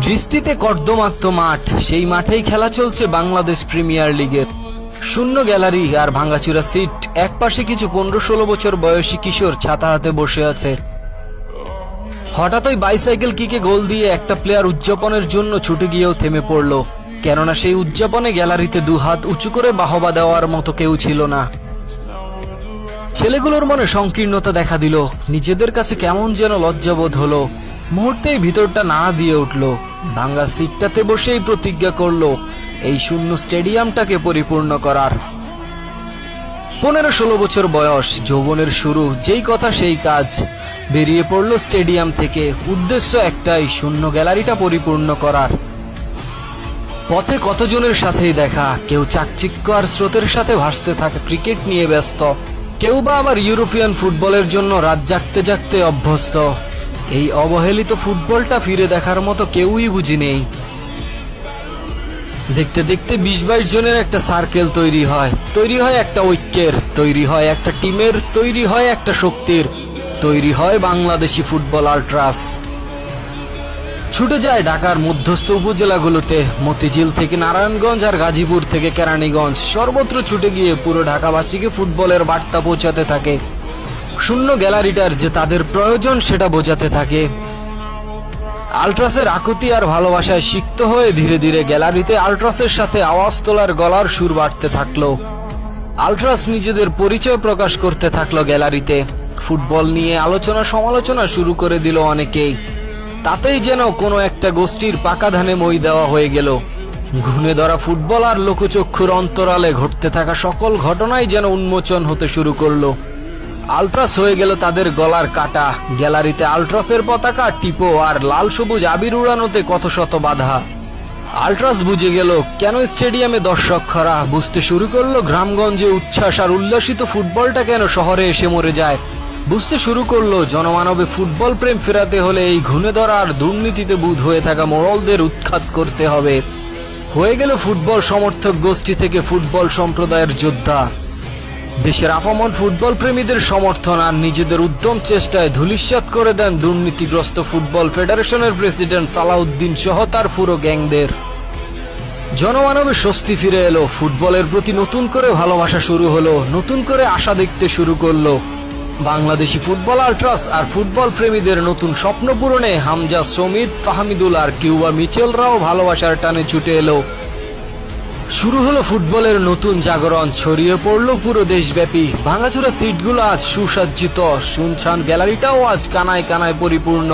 দৃষ্টিতে কর্দমাক্ত মাঠ, সেই মাঠেই খেলা চলছে বাংলাদেশ প্রিমিয়ার লিগের। শূন্য গ্যালারি আর ভাঙাচুরা সিট, একপাশে কিছু 15-16 বছর বয়সী কিশোর ছাতা হাতে বসে আছে। হঠাৎই বাইসাইকেল কিকে গোল দিয়ে একটা প্লেয়ার উদযাপনের জন্য ছুটে গিয়েও থেমে পড়ল, কেননা সেই উদযাপনে গ্যালারিতে দুহাত উঁচু করে বাহবা দেওয়ার মতো কেউ ছিল না। ছেলেগুলোর মনে সংকীর্ণতা দেখা দিল, নিজেদের কাছে কেমন যেন লজ্জাবোধ হলো। মুহূর্তেই ভিতরটা নাড়া দিয়ে উঠল। ভাঙা সিটটাতে বসেই প্রতিজ্ঞা করলো এই শূন্য স্টেডিয়ামটাকে পরিপূর্ণ করার। 15-16 বছর বয়স, যৌবনের শুরু, যেই কথা সেই কাজ। বেরিয়ে পড়ল স্টেডিয়াম থেকে, উদ্দেশ্য একটাই, শূন্য গ্যালারিটা পরিপূর্ণ করার। পথে কতজনের সাথেই দেখা, কেউ চাকচিক্য আর স্রোতের সাথে ভাসতে থাকা ক্রিকেট নিয়ে ব্যস্ত, কেউ বা আবার ইউরোপিয়ান ফুটবলের জন্য রাত জাগতে জাগতে অভ্যস্ত। এই অবহেলিত ফুটবলটা ফিরে দেখার মতো কেউই বুঝি নেই। দেখতে দেখতে 20-22 জনের একটা সার্কেল তৈরি হয় একটা ঐক্যের, তৈরি হয় একটা টিমের, তৈরি হয় একটা শক্তির, তৈরি হয় বাংলাদেশি ফুটবল আল্ট্রাস। ছুটে যায় ঢাকার মধ্যস্থ উপজেলাগুলোতে, মতিঝিল থেকে নারায়ণগঞ্জ আর গাজীপুর থেকে কেরানীগঞ্জ, সর্বত্র ছুটে গিয়ে পুরো ঢাকাবাসীকে ফুটবলের বার্তা পৌঁছাতে থাকে। শূন্য গ্যালারিটার যে তাদের প্রয়োজন সেটা বোঝাতে থাকে। আল্ট্রাসের আকুতি আর ভালোবাসায় সিক্ত হয়ে ধীরে ধীরে গ্যালারিতে আল্ট্রাসের সাথে আওয়াজ তোলার গলার সুর বাড়তে থাকলো। আল্ট্রাস নিজেদের পরিচয় প্রকাশ করতে থাকলো গ্যালারিতে। ফুটবল নিয়ে আলোচনা সমালোচনা শুরু করে দিল অনেকেই। তাতেই যেন কোনো একটা গোষ্ঠীর পাকা ধানে মই দেওয়া হয়ে গেল। ঘুণে ধরা ফুটবল আর লোকচক্ষুর অন্তরালে ঘটতে থাকা সকল ঘটনাই যেন উন্মোচন হতে শুরু করলো। আল্ট্রাস হয়ে গেল তাদের গলার কাটা। গ্যালারিতে আল্ট্রাসের পতাকা, টিপো আর লাল সবুজ আবির উড়ানোতে কত শত বাধা। আল্ট্রাস বুঝে গেল কেন স্টেডিয়ামে দর্শক খরা, বুঝতে শুরু করলো গ্রামগঞ্জে উচ্ছ্বাস আর উল্লাসিত ফুটবলটা কেন শহরে এসে মরে যায়। বুঝতে শুরু করলো জনমানবে ফুটবল প্রেম ফেরাতে হলে এই ঘুণে ধরা আর দুর্নীতিতে বুঁদ হয়ে থাকা মোড়লদের উৎখাত করতে হবে। হয়ে গেল ফুটবল সমর্থক গোষ্ঠী থেকে ফুটবল সম্প্রদায়ের যোদ্ধা। দেশের আপামর ফুটবল প্রেমীদের সমর্থন আর নিজেদের উদ্যম চেষ্টায় ধূলিসাৎ করে দেন দুর্নীতিগ্রস্ত ফুটবল ফেডারেশনের প্রেসিডেন্ট সালাউদ্দিন সহ তার পুরো গ্যাংদের। জনমানবে স্বস্তি ফিরে এলো, ফুটবলের প্রতি নতুন করে ভালোবাসা শুরু হলো, নতুন করে আশা দেখতে শুরু করলো। বাংলাদেশি ফুটবল আল্ট্রাস আর ফুটবল প্রেমীদের নতুন স্বপ্ন পূরণে হামজা, সমিত, ফাহমিদুল আর কিউবা মিচেলরাও ভালোবাসার টানে ছুটে এলো। শুরু হলো ফুটবলের নতুন জাগরণ, ছড়িয়ে পড়লো পুরো দেশব্যাপী। ভাঙাচোরা সিটগুলো আজ সুসজ্জিত, শুনশান গ্যালারিটাও আজ কানায় কানায় পরিপূর্ণ।